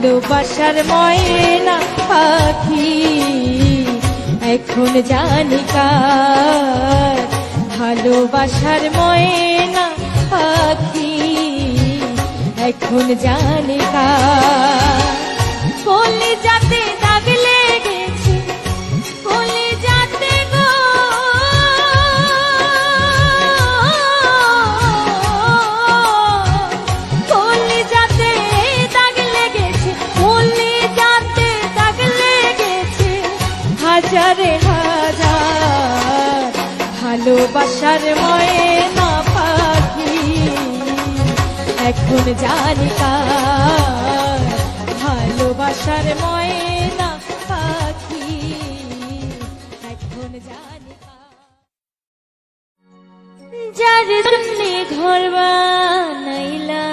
ভালোবাসার ময়না পাখি এখন জানি কার, ভালোবাসার ময়না পাখি এখন জানি কার। কলিজাতে দাগ লেগেছে, কলিজাতে গো, কলিজাতে দাগ লেগেছে, কলিজাতে দাগ লেগেছে হাজারে হাজার। ভালোবাসার ময়না পাখি এখন জানি কার, ভালোবাসার ময়না পাখি এখন জানি কার। যার জন্যে ঘর বানাইলা